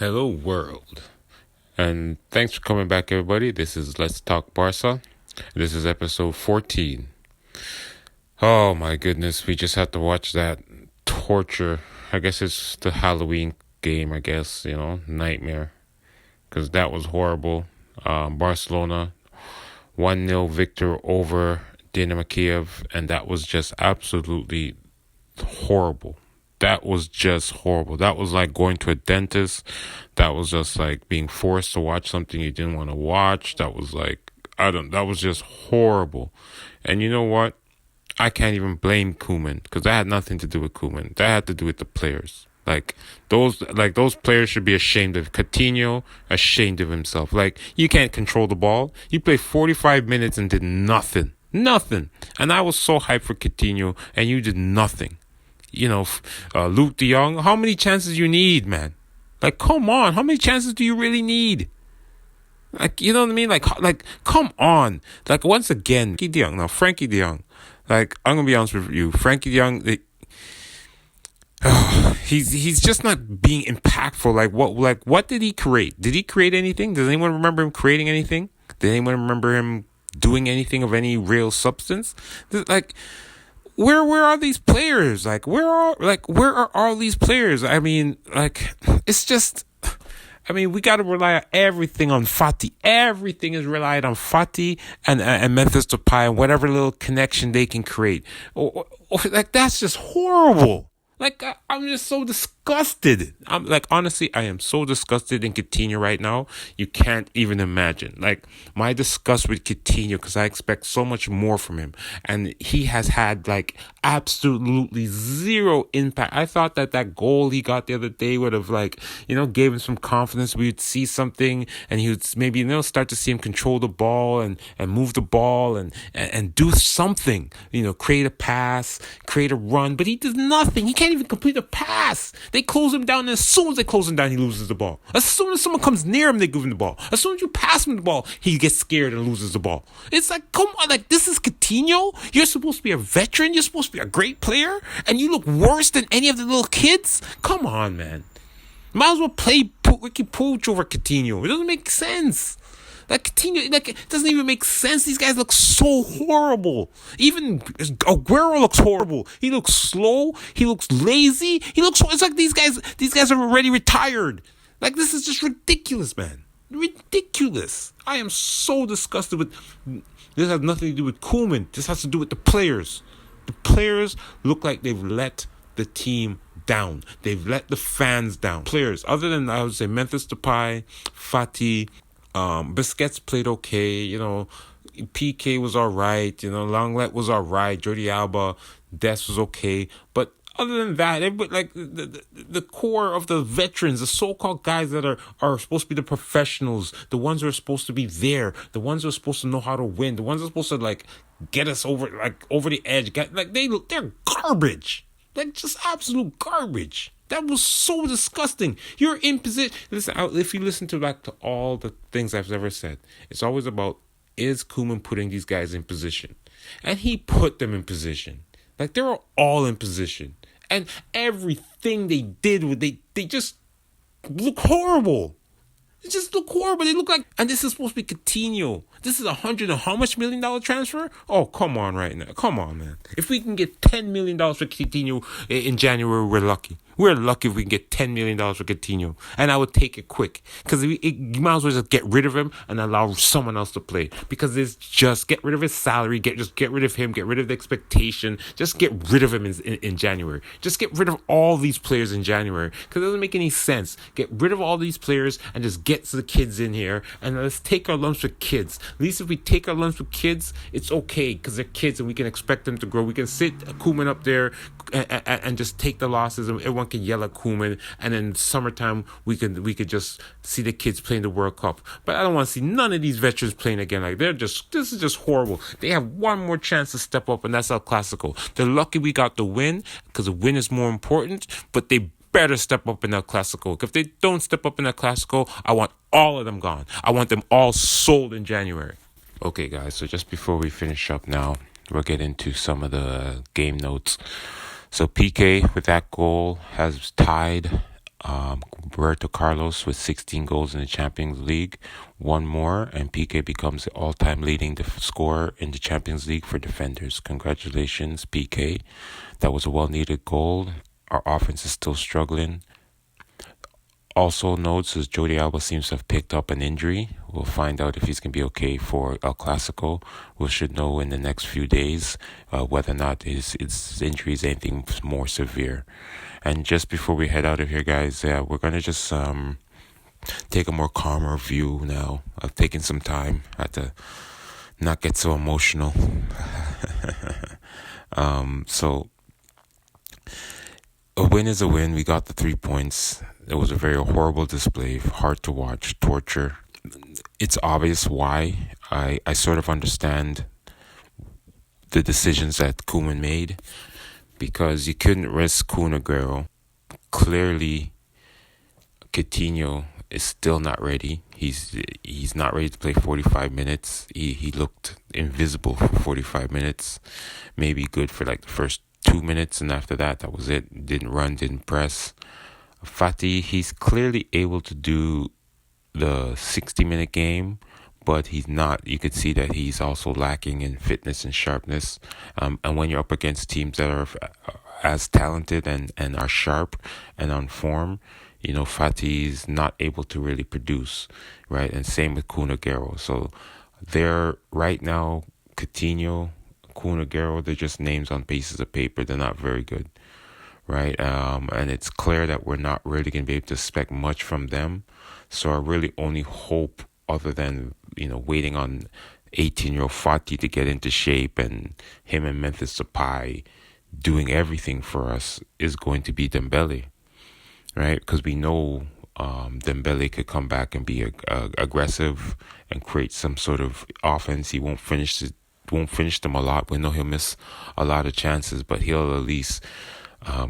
Hello, world. And thanks for coming back, everybody. This is Let's Talk Barca. This is episode 14. Oh, my goodness. We just had to watch that torture. I guess it's the Halloween game, nightmare. Because that was horrible. Barcelona, 1-0 victor over Dynamo Kyiv. And that was just absolutely horrible. That was just horrible. That was like going to a dentist. That was just like being forced to watch something you didn't want to watch. That was like, that was just horrible. And you know what? I can't even blame Koeman because that had nothing to do with Koeman. That had to do with the players. Those players should be ashamed of Coutinho, ashamed of himself. Like, you can't control the ball. You played 45 minutes and did nothing. Nothing. And I was so hyped for Coutinho and you did nothing. Luke de Jong, how many chances you need, man? Like, come on, how many chances do you really need? Like, you know what I mean? Like, come on. Like, once again, Frankie de Jong. Like, I'm gonna be honest with you, Frankie de Jong, he's just not being impactful. What did he create? Did he create anything? Does anyone remember him creating anything? Did anyone remember him doing anything of any real substance? Where are these players? Where are all these players? We got to rely on everything on Fati. Everything is relied on Fati and Memphis Depay and whatever little connection they can create. That's just horrible. I'm just so disgusted. Honestly, I am so disgusted in Coutinho right now. You can't even imagine. My disgust with Coutinho, because I expect so much more from him. And he has had, absolutely zero impact. I thought that goal he got the other day would have, gave him some confidence. We would see something, and he would maybe, start to see him control the ball and move the ball and do something. Create a pass, create a run. But he does nothing. He can't even complete a pass. They close him down, and as soon as they close him down, he loses the ball. As soon as someone comes near him, they give him the ball. As soon as you pass him the ball, he gets scared and loses the ball. It's like, come on, this is Coutinho? You're supposed to be a veteran. You're supposed to be a great player, and you look worse than any of the little kids? Come on, man. Might as well play Ricky Pooch over Coutinho. It doesn't make sense. Coutinho, it doesn't even make sense. These guys look so horrible. Even Aguero looks horrible. He looks slow. He looks lazy. It's like these guys are already retired. This is just ridiculous, man. Ridiculous. I am so disgusted with. This has nothing to do with Koeman. This has to do with the players. The players look like they've let the team down. They've let the fans down. Players, other than, I would say, Memphis Depay, Fati, Busquets played okay, PK was alright, Lenglet was alright, Jordi Alba, Dest was okay, but other than that, everybody, the core of the veterans, the so-called guys that are supposed to be the professionals, the ones who are supposed to be there, the ones who are supposed to know how to win, the ones who are supposed to get us over the edge, they're garbage, just absolute garbage. That was so disgusting. You're in position. Listen, if you listen to all the things I've ever said, it's always about, is Koeman putting these guys in position? And he put them in position. They're all in position. And everything they did, they just look horrible. They just look horrible. They look like, and this is supposed to be Coutinho. This is $100 and how much $1 million transfer? Oh, come on right now. Come on, man. If we can get $10 million for Coutinho in January, we're lucky. We're lucky if we can get $10 million for Coutinho. And I would take it quick. Because you might as well just get rid of him and allow someone else to play. Because it's just get rid of his salary. Just get rid of him. Get rid of the expectation. Just get rid of him in January. Just get rid of all these players in January. Because it doesn't make any sense. Get rid of all these players and just get the kids in here. And let's take our lumps with kids. At least if we take our lumps with kids, it's okay. Because they're kids and we can expect them to grow. We can sit Koeman up there and just take the losses, and everyone can yell at Koeman, and then summertime we could just see the kids playing the World Cup. But I don't want to see none of these veterans playing again. This is just horrible. They have one more chance to step up, and that's El Clasico. They're lucky we got the win, because the win is more important, but they better step up in El Clasico. If they don't step up in El Clasico, I want all of them gone. I want them all sold in January. Okay, guys, so just before we finish up now, we'll get into some of the game notes. So PK, with that goal, has tied Roberto Carlos with 16 goals in the Champions League. One more, and PK becomes the all-time leading scorer in the Champions League for defenders. Congratulations, PK. That was a well-needed goal. Our offense is still struggling. Also notes as Jordi Alba seems to have picked up an injury. We'll find out if he's going to be okay for El Clasico. We should know in the next few days whether or not his injury is anything more severe. And just before we head out of here, guys, we're going to just take a more calmer view now. I've taken some time. I had to not get so emotional. So a win is a win. We got the 3 points. It was a very horrible display, hard to watch, torture. It's obvious why. I sort of understand the decisions that Koeman made, because you couldn't risk Kun Aguero. Clearly, Coutinho is still not ready. He's not ready to play 45 minutes. He looked invisible for 45 minutes. Maybe good for like the first 2 minutes, and after that was it. Didn't run, didn't press. Fati, he's clearly able to do the 60-minute game, but he's not. You could see that he's also lacking in fitness and sharpness. And when you're up against teams that are as talented and are sharp and on form, Fati's not able to really produce, right? And same with Kun Aguero. So they're right now, Coutinho, Kun Aguero, they're just names on pieces of paper. They're not very good, right? And it's clear that we're not really going to be able to expect much from them. So I really only hope, other than, waiting on 18-year-old Fati to get into shape and him and Memphis Depay doing everything for us, is going to be Dembele, right? Because we know Dembele could come back and be aggressive and create some sort of offense. He won't finish them a lot. We know he'll miss a lot of chances, but he'll at least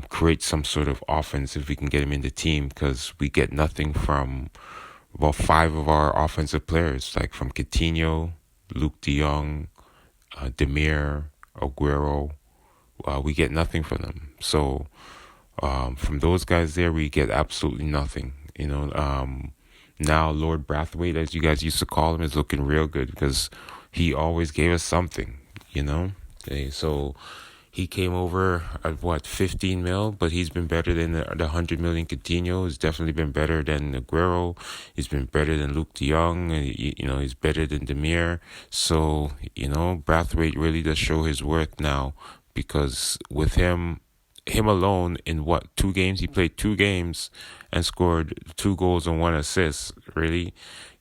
create some sort of offense if we can get him in the team, because we get nothing from about 5 of our offensive players, like from Coutinho, Luke de Jong, Demir, Aguero. We get nothing from them. So from those guys there, we get absolutely nothing. Now Lord Brathwaite, as you guys used to call him, is looking real good, because he always gave us something, So he came over at 15 mil, but he's been better than the 100 million Coutinho. He's definitely been better than Aguero. He's been better than Luke de Jong, and he's better than Demir. So Brathwaite really does show his worth now, because with him alone in 2 games, he played 2 games and scored 2 goals and 1 assist. Really,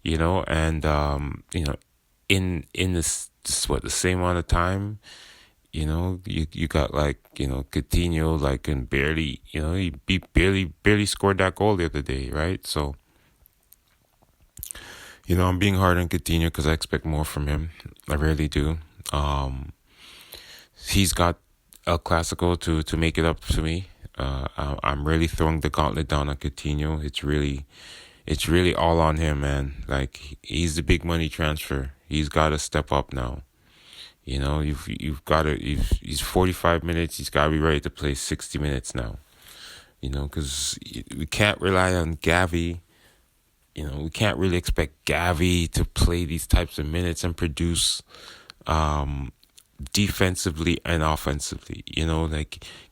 and in this the same amount of time. You got Coutinho, and barely, he barely scored that goal the other day, right? So, I'm being hard on Coutinho because I expect more from him. I really do. He's got El Clasico to make it up to me. I'm really throwing the gauntlet down on Coutinho. It's really all on him, man. He's the big money transfer. He's got to step up now. You've got to. He's 45 minutes. He's got to be ready to play 60 minutes now. Because we can't rely on Gavi. We can't really expect Gavi to play these types of minutes and produce defensively and offensively.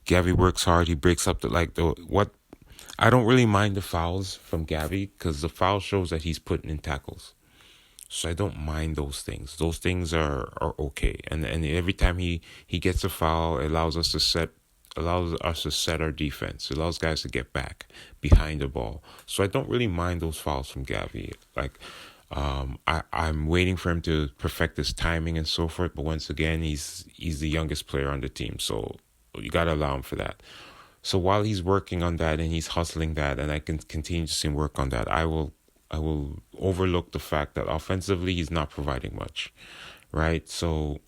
Gavi works hard. He breaks up I don't really mind the fouls from Gavi, because the foul shows that he's putting in tackles. So I don't mind those things. Those things are okay. And every time he gets a foul, it allows us to set our defense. It allows guys to get back behind the ball. So I don't really mind those fouls from Gavi. I'm waiting for him to perfect his timing and so forth. But once again, he's the youngest player on the team, so you gotta allow him for that. So while he's working on that and he's hustling that, and I can continue to see him work on that, I will overlook the fact that offensively he's not providing much, right? So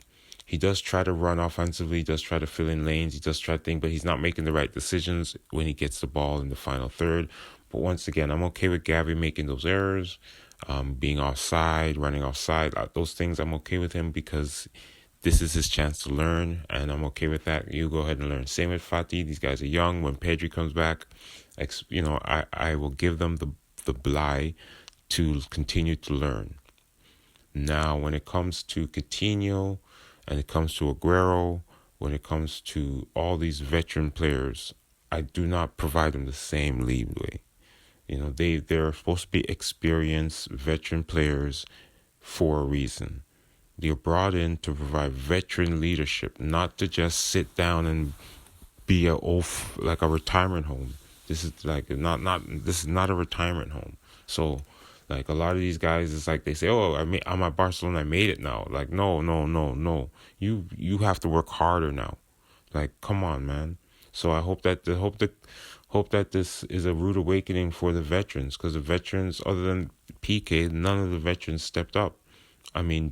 he does try to run offensively, he does try to fill in lanes, he does try to think, but he's not making the right decisions when he gets the ball in the final third. But once again, I'm okay with Gavi making those errors, being offside, running offside, those things I'm okay with him, because this is his chance to learn, and I'm okay with that. You go ahead and learn. Same with Fati. These guys are young. When Pedri comes back, I will give them the bly to continue to learn. Now, when it comes to Coutinho, and it comes to Aguero, when it comes to all these veteran players, I do not provide them the same leeway. They're supposed to be experienced veteran players for a reason. They're brought in to provide veteran leadership, not to just sit down and be like a retirement home. This is like not this is not a retirement home. So like a lot of these guys, it's like they say, "Oh, I'm at Barcelona. I made it now." Like, no, no, no, no. You have to work harder now. Like, come on, man. So I hope that this is a rude awakening for the veterans, because the veterans, other than PK, none of the veterans stepped up. I mean,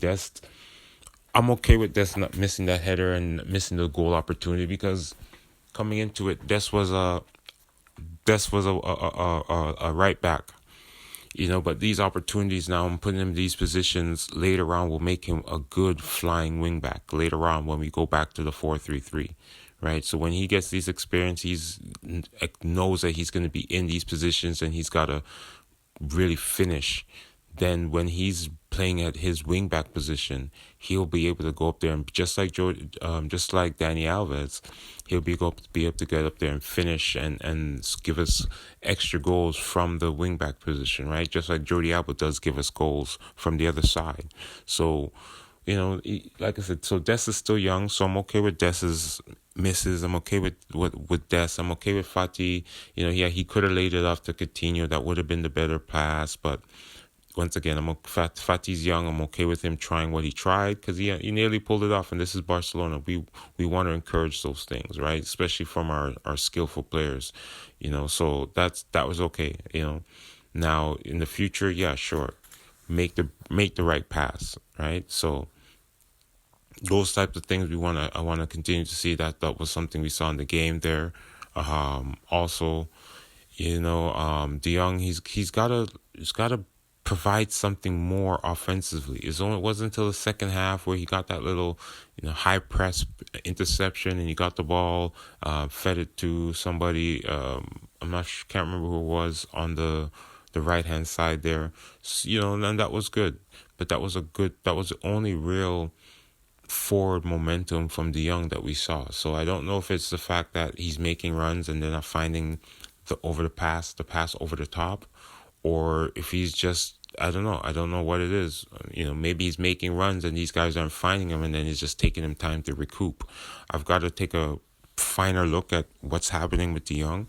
I'm okay with Des not missing that header and missing the goal opportunity, because coming into it, Des was a right back. But these opportunities now, I'm putting him in these positions later on, will make him a good flying wing back later on when we go back to the 4-3-3, right? So when he gets these experience, he's knows that he's going to be in these positions and he's got to really finish. Then when he's playing at his wingback position, he'll be able to go up there and just like just like Dani Alves, he'll be able to get up there and finish and give us extra goals from the wingback position, right? Just like Jordi Alba does give us goals from the other side. So, like I said, so Des is still young, so I'm okay with Des's misses. I'm okay with Des. I'm okay with Fati. He could have laid it off to Coutinho. That would have been the better pass, but once again, Fati's young. I'm okay with him trying what he tried, because he nearly pulled it off. And this is Barcelona. We want to encourage those things, right? Especially from our skillful players, So that was okay. Now in the future, yeah, sure, make the right pass, right? So those types of things I want to continue to see. That was something we saw in the game there. Also, De Jong, he's gotta provide something more offensively. It wasn't until the second half where he got that little, high press interception, and he got the ball, fed it to somebody. Can't remember who it was on the right hand side there. And that was good. But that was the only real forward momentum from De Jong that we saw. So I don't know if it's the fact that he's making runs and they're not finding the pass over the top, or if he's just, I don't know what it is. Maybe he's making runs and these guys aren't finding him, and then it's just taking him time to recoup. I've got to take a finer look at what's happening with De Jong.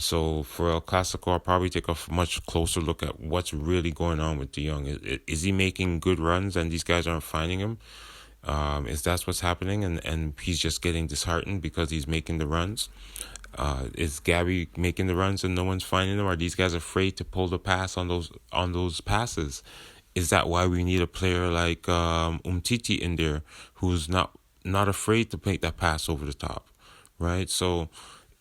So for El Clasico, I'll probably take a much closer look at what's really going on with De Jong. Is he making good runs and these guys aren't finding him? Is that what's happening, and he's just getting disheartened because he's making the runs? Is Gabby making the runs and no one's finding them? Are these guys afraid to pull the pass on those passes? Is that why we need a player like Umtiti in there, who's not afraid to make that pass over the top, right? So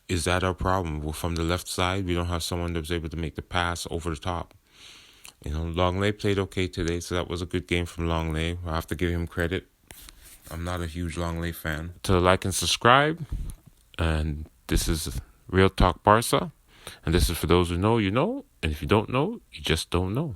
is that our problem? Well, from the left side, we don't have someone that was able to make the pass over the top. Longley played okay today, so that was a good game from Longley. I have to give him credit. I'm not a huge Longley fan. To like and subscribe, and this is Real Talk Barca, and this is for those who know, and if you don't know, you just don't know.